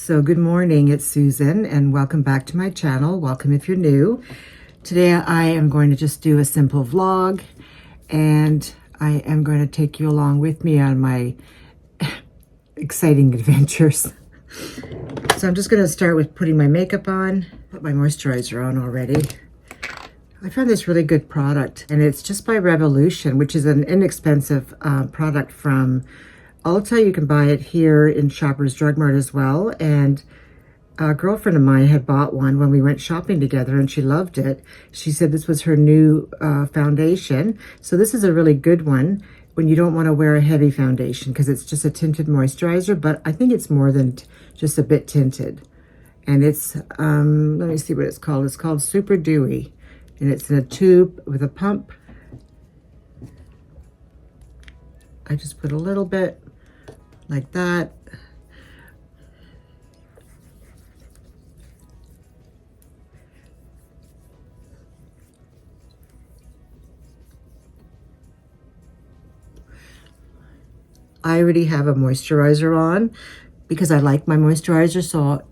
So good morning, it's Susan and welcome back to my channel. Welcome if you're new. Today I am going to just do a simple vlog and I am going to take you along with me on my exciting adventures. So I'm just going to start with putting my makeup on, put my moisturizer on already. I found this really good product and it's just by Revolution, which is an inexpensive product from Ulta. You can buy it here in Shoppers Drug Mart as well. And a girlfriend of mine had bought one when we went shopping together and she loved it. She said this was her new foundation. So this is a really good one when you don't want to wear a heavy foundation because it's just a tinted moisturizer, but I think it's more than just a bit tinted. And it's, let me see what it's called. It's called Super Dewy and it's in a tube with a pump. I just put a little bit like that. I already have a moisturizer on because I like my moisturizer, so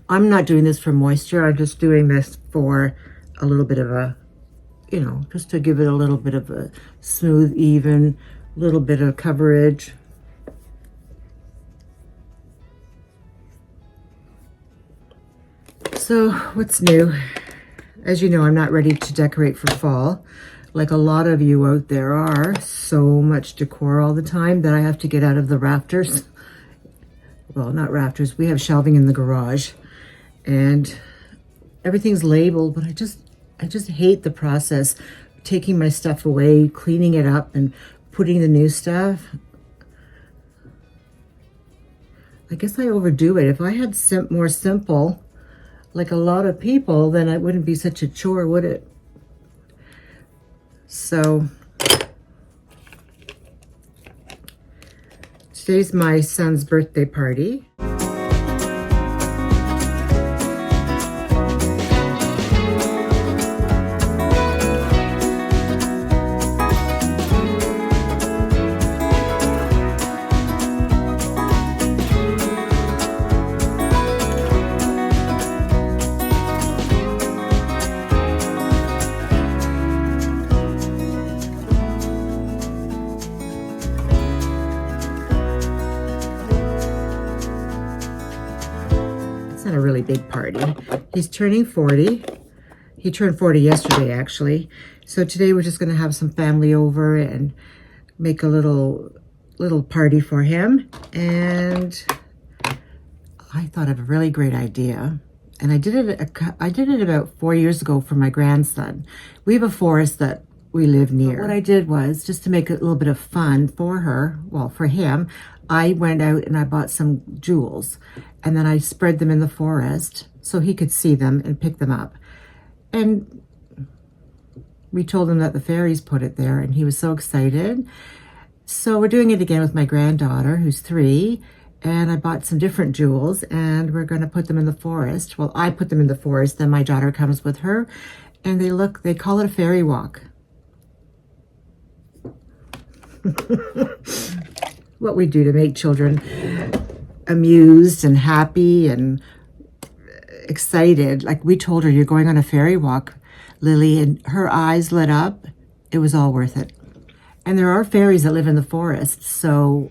I'm not doing this for moisture. I'm just doing this for a little bit of a, you know, just to give it a little bit of a smooth, even, little bit of coverage. So what's new? As you know, I'm not ready to decorate for fall. Like a lot of you out there are. So much decor all the time that I have to get out of the rafters. Well, not rafters. We have shelving in the garage. And everything's labeled, but I just hate the process. Taking my stuff away, cleaning it up, and putting the new stuff. I guess I overdo it. If I had more simple, like a lot of people, then it wouldn't be such a chore, would it? So today's my son's birthday party. Not a really big party. He's turning 40. He turned 40 yesterday, actually. So today we're just going to have some family over and make a little party for him. And I thought of a really great idea. And I did it about 4 years ago for my grandson. We have a forest that we live near. What I did was, just to make it a little bit of fun for her, well, for him, I went out and I bought some jewels and then I spread them in the forest so he could see them and pick them up. And we told him that the fairies put it there and he was so excited. So we're doing it again with my granddaughter who's 3, and I bought some different jewels and we're going to put them in the forest. Well, I put them in the forest, then my daughter comes with her and they call it a fairy walk. What we do to make children amused and happy and excited. Like we told her, you're going on a fairy walk, Lily, and her eyes lit up. It was all worth it. And there are fairies that live in the forest. So,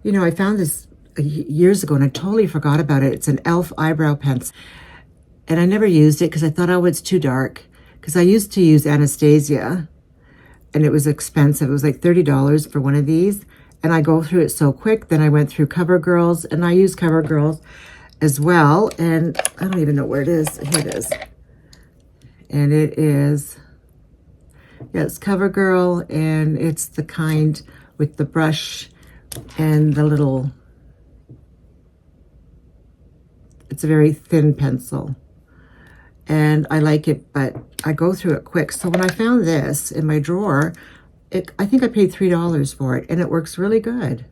you know, I found this years ago and I totally forgot about it. It's an e.l.f. eyebrow pencil. And I never used it because I thought, oh, it's too dark. Because I used to use Anastasia. And it was expensive. It was like $30 for one of these. And I go through it so quick. Then I went through Covergirls. And I use Covergirls as well. And I don't even know where it is. Here it is. And it is, yeah, it's Covergirl. And it's the kind with the brush and the little, it's a very thin pencil. And I like it, but I go through it quick. So when I found this in my drawer, I think I paid $3 for it, and it works really good.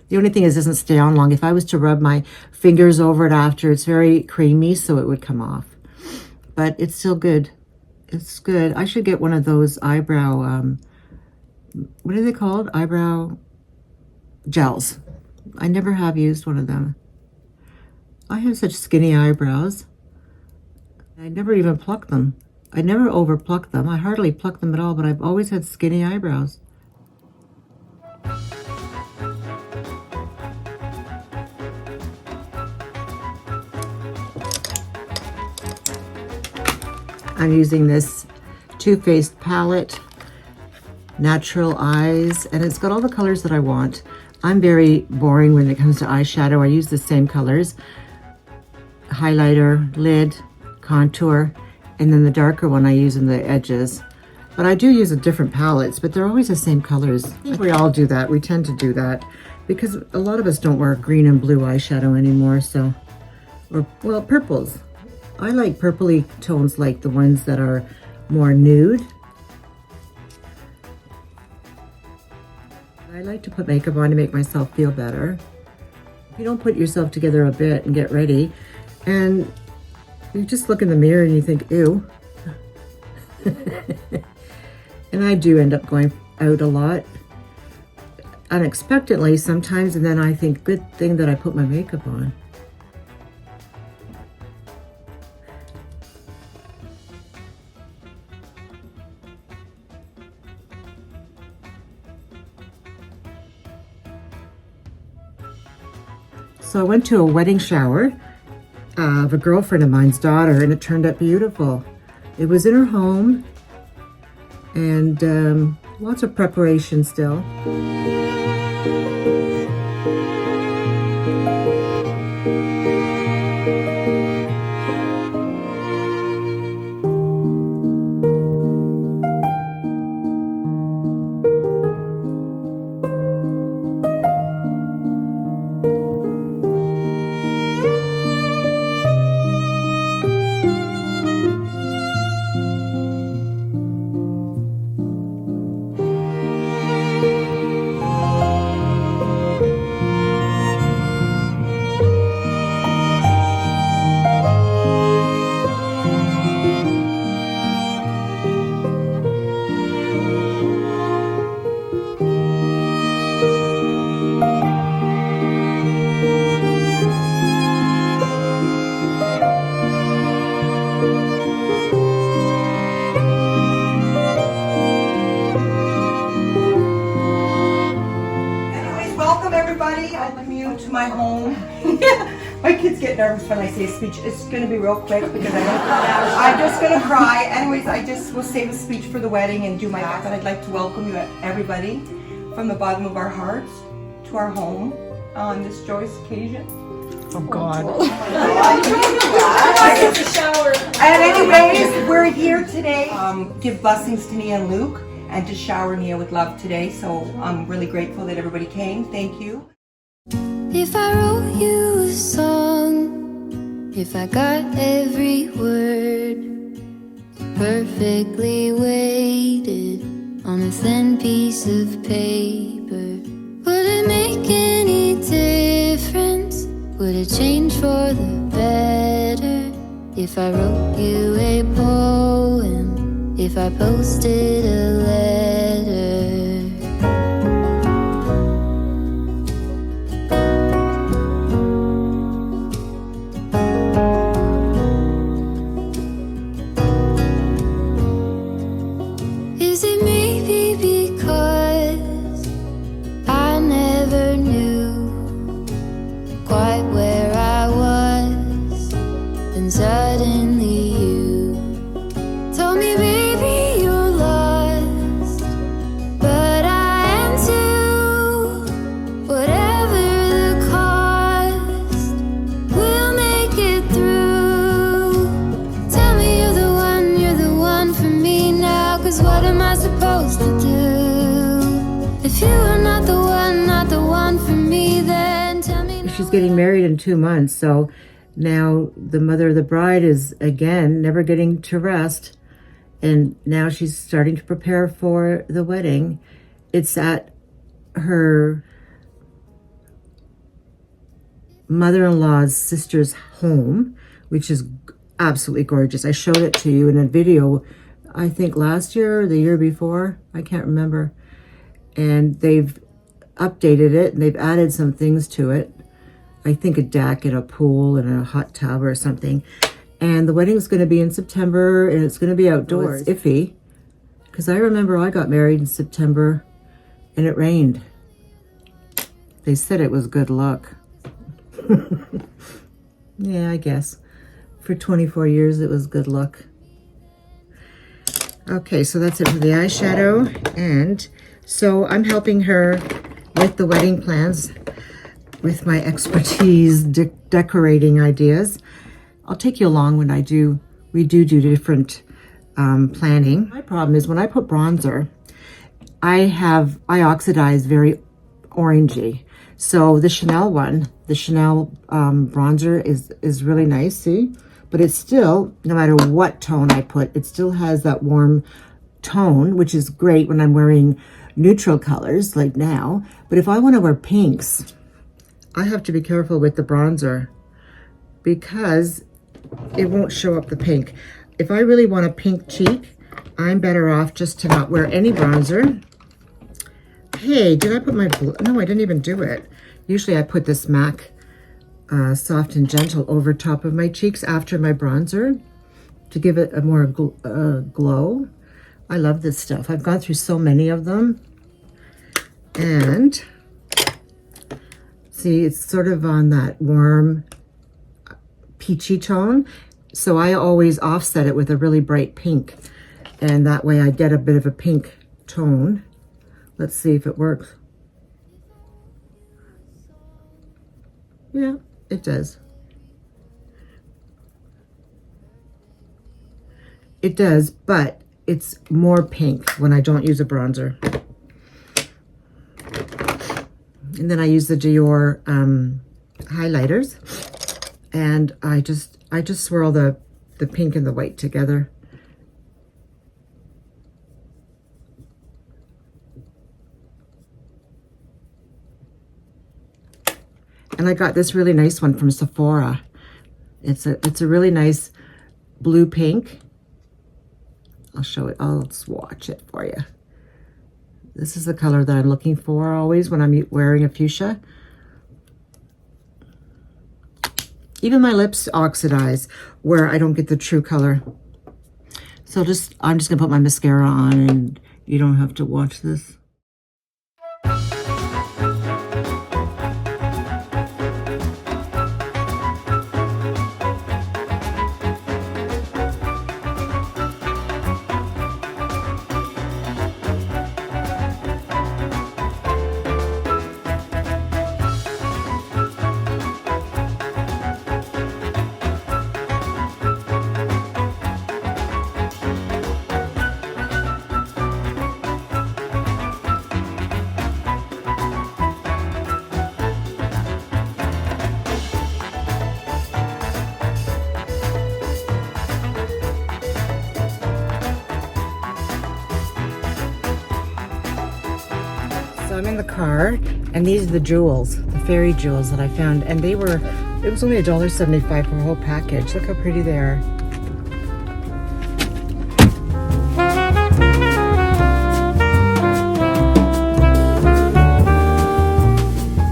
The only thing is it doesn't stay on long. If I was to rub my fingers over it after, it's very creamy, so it would come off. But it's still good. It's good. I should get one of those eyebrow, what are they called? Eyebrow gels. I never have used one of them. I have such skinny eyebrows. I never even pluck them. I never over pluck them. I hardly pluck them at all, but I've always had skinny eyebrows. I'm using this Too Faced palette, Natural Eyes, and it's got all the colors that I want. I'm very boring when it comes to eyeshadow. I use the same colors. Highlighter, lid, contour, and then the darker one I use in the edges. But I do use different palettes, but they're always the same colors. I think we all do that. We tend to do that because a lot of us don't wear green and blue eyeshadow anymore, so, or, well, purples. I like purpley tones like the ones that are more nude. I like to put makeup on to make myself feel better. You don't put yourself together a bit and get ready, and you just look in the mirror and you think, ew. And I do end up going out a lot, unexpectedly sometimes, and then I think, good thing that I put my makeup on. So I went to a wedding shower of a girlfriend of mine's daughter, and it turned out beautiful. It was in her home, and lots of preparation still. Welcome you to my home. My kids get nervous when I say a speech. It's going to be real quick because I'm just going to cry. Anyways, I just will save a speech for the wedding and do my best. But I'd like to welcome you, everybody, from the bottom of our hearts to our home on this joyous occasion. Oh God. I get the shower. And anyways, we're here today. Give blessings to Nia and Luke, and to shower Nia with love today. So I'm really grateful that everybody came. Thank you. If I wrote you a song, if I got every word perfectly weighted on a thin piece of paper, would it make any difference? Would it change for the better? If I wrote you a poem, if I posted a letter? Is it maybe because I never knew quite where I was, and suddenly you told me, baby, you're lost, but I am too. Whatever the cost, we'll make it through. Tell me you're the one for me now, 'cause what am I supposed to do if you are not the one for me? Then tell me. She's getting married in 2 months, so now the mother of the bride is again never getting to rest, and now she's starting to prepare for the wedding. It's at her mother-in-law's sister's home, which is absolutely gorgeous. I showed it to you in a video, I think last year or the year before, I can't remember. And they've updated it and they've added some things to it. I think a deck and a pool and a hot tub or something. And the wedding's going to be in September and it's going to be outdoors. It's iffy because I remember I got married in September and it rained. They said it was good luck. Yeah, I guess. For 24 years, it was good luck. Okay, so that's it for the eyeshadow. And so I'm helping her with the wedding plans with my expertise decorating ideas. I'll take you along when we do different planning. My problem is when I put bronzer, I oxidize very orangey. So the Chanel bronzer is really nice, see? But it's still, no matter what tone I put, it still has that warm tone, which is great when I'm wearing neutral colors like now. But if I want to wear pinks, I have to be careful with the bronzer because it won't show up the pink. If I really want a pink cheek, I'm better off just to not wear any bronzer. Hey, did I put my, no, I didn't even do it. Usually I put this MAC Soft and Gentle over top of my cheeks after my bronzer to give it a more glow. I love this stuff. I've gone through so many of them. And see, it's sort of on that warm peachy tone. So I always offset it with a really bright pink. And that way I get a bit of a pink tone. Let's see if it works. Yeah, it does. It does, but it's more pink when I don't use a bronzer. And then I use the Dior highlighters, and I just swirl the pink and the white together. And I got this really nice one from Sephora. It's a really nice blue pink. I'll show it. I'll swatch it for you. This is the color that I'm looking for always when I'm wearing a fuchsia. Even my lips oxidize where I don't get the true color. So I'm just gonna put my mascara on and you don't have to watch this. So I'm in the car, and these are the jewels, the fairy jewels that I found, and it was only $1.75 for a whole package. Look how pretty they are.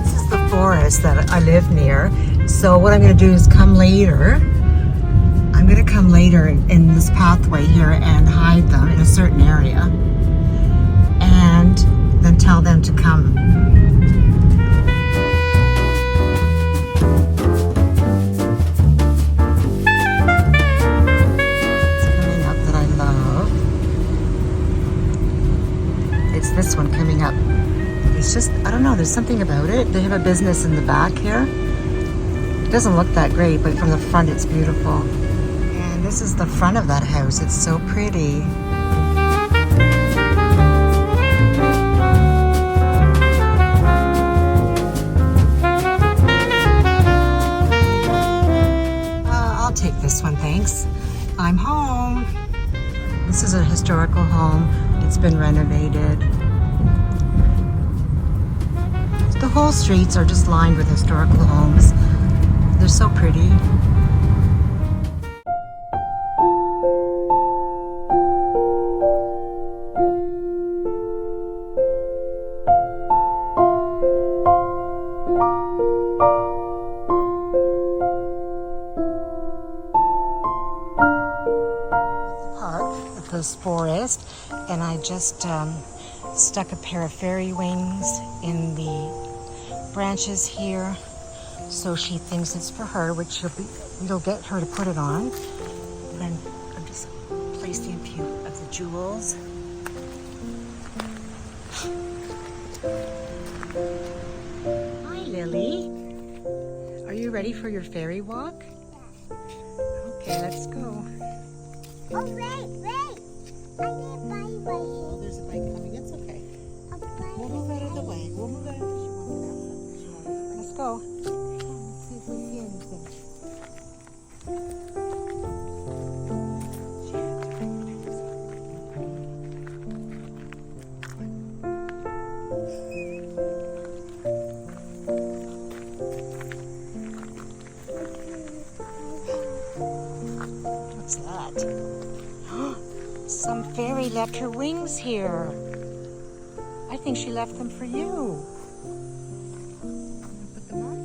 This is the forest that I live near, so what I'm going to do is come later. I'm going to come later in this pathway here and hide them in a certain area, and then tell them to come. It's coming up that I love. It's this one coming up. It's just, I don't know, there's something about it. They have a business in the back here. It doesn't look that great, but from the front it's beautiful. And this is the front of that house. It's so pretty. Take this one, thanks. I'm home. This is a historical home. It's been renovated. The whole streets are just lined with historical homes. They're so pretty. and I just stuck a pair of fairy wings in the branches here, so she thinks it's for her, which it'll get her to put it on. And I'm just placing a few of the jewels. Hi, Lily. Are you ready for your fairy walk? Okay, let's go. Oh, wait. I need a bike right here. There's a bike coming. It's okay. A bike We'll move out of the way. We'll move out of the way. Let's go. Let's see if we see anything. What's that? Some fairy left her wings here. I think she left them for you. Put them on.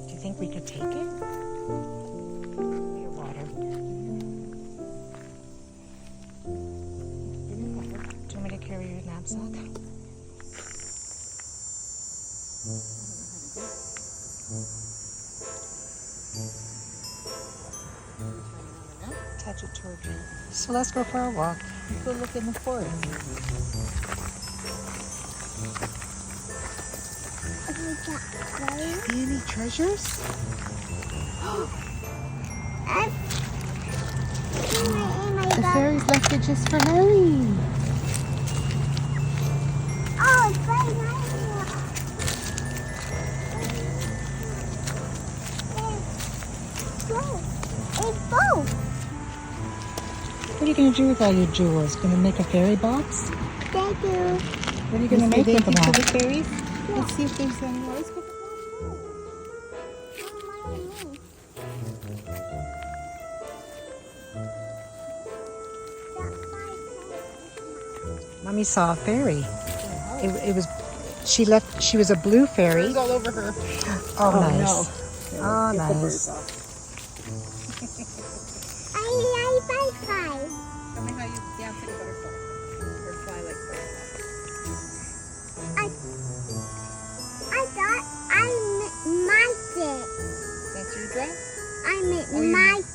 Do you think we could take it? Your water. Do you want me to carry your knapsack? Touch it towards you. So let's go for a walk. Go look in the forest. See any treasures? The fairies left it just for Lily. Oh, it's right here. It's both. What are you going to do with all your jewels? Going to make a fairy box? Thank you. What are you going to make with them all? The fairies? Let's see if there's any. Let's go. Mommy saw a fairy. It was, she was a blue fairy. It's all over her. Oh, nice. No. Oh, Get the birds nice. off. I like butterfly. Tell me how you dance like a butterfly. Or fly like a butterfly. I thought I magic. That's your dress? I make Oh, you magic.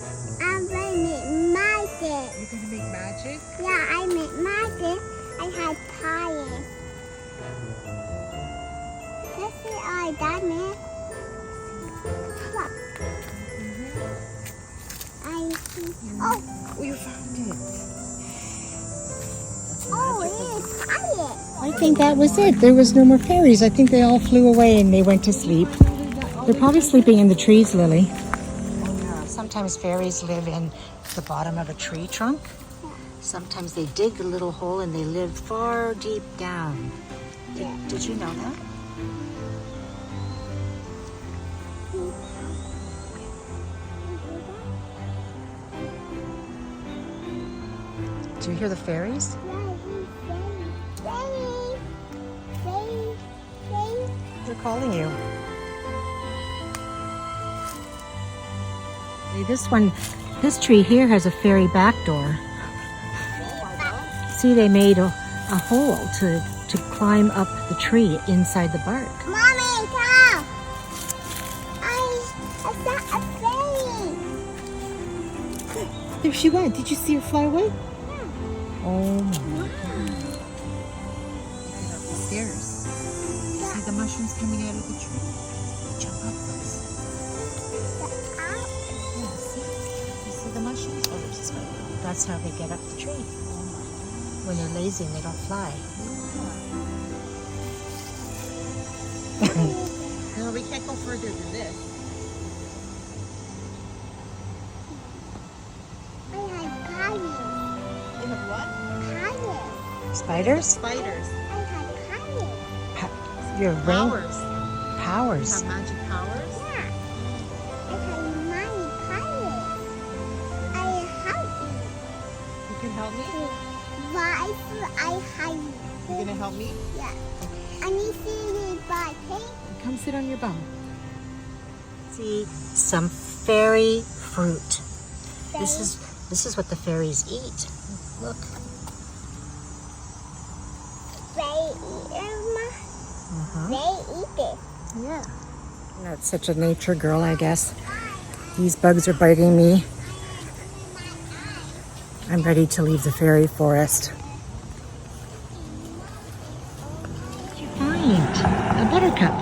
I'm gonna make magic. You're going to make magic? Yeah, I make magic. I had pie. This is all done it. Look. I see. Oh, Oh, you found it. it's pie. I think that was it. There was no more fairies. I think they all flew away and they went to sleep. They're probably sleeping in the trees, Lily. Sometimes fairies live in the bottom of a tree trunk. Sometimes they dig a little hole and they live far deep down. Did you know that? Do you hear the fairies? They're calling you. This tree here has a fairy back door. See, they made a hole to climb up the tree inside the bark. Mommy, come! I saw a fairy. There she went. Did you see her fly away? Oh my. Up the stairs. See the mushrooms coming out of the tree? Jump up those. Yeah, see? You see the mushrooms? Oh, there's a spider. That's how they get up the tree. When they're lazy and they don't fly. No, we can't go further than this. I had pie. In the what? Pie. Spiders? Spiders. I had pie. Your rain Powers. powers. Have magic powers? Yeah. I had money pie. I help You can help me? you. Why should I hide? You gonna help me? Yeah. I need to see by pink. Come sit on your bum. See some fairy fruit. This is what the fairies eat. Look. They eat it. Yeah. Not such a nature girl, I guess. These bugs are biting me. I'm ready to leave the fairy forest. What did you find? A buttercup.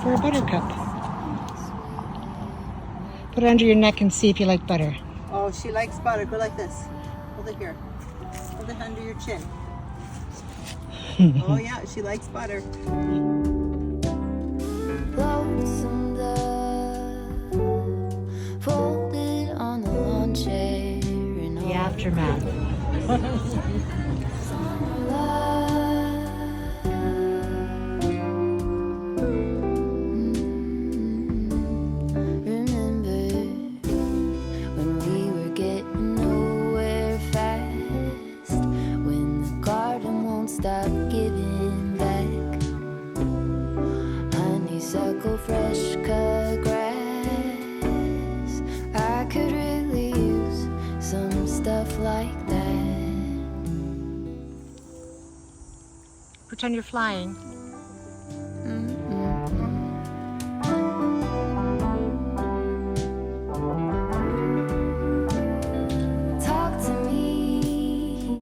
For a buttercup. Put it under your neck and see if you like butter. Oh, she likes butter. Go like this. Hold it here. Hold it under your chin. Oh yeah, she likes butter. Lonesome dove, folded on the lawn chair in The aftermath. Remember when we were getting nowhere fast, when the garden won't stop giving back. Honeysuckle, fresh cut grass. I could really use some stuff like that. Pretend you're flying.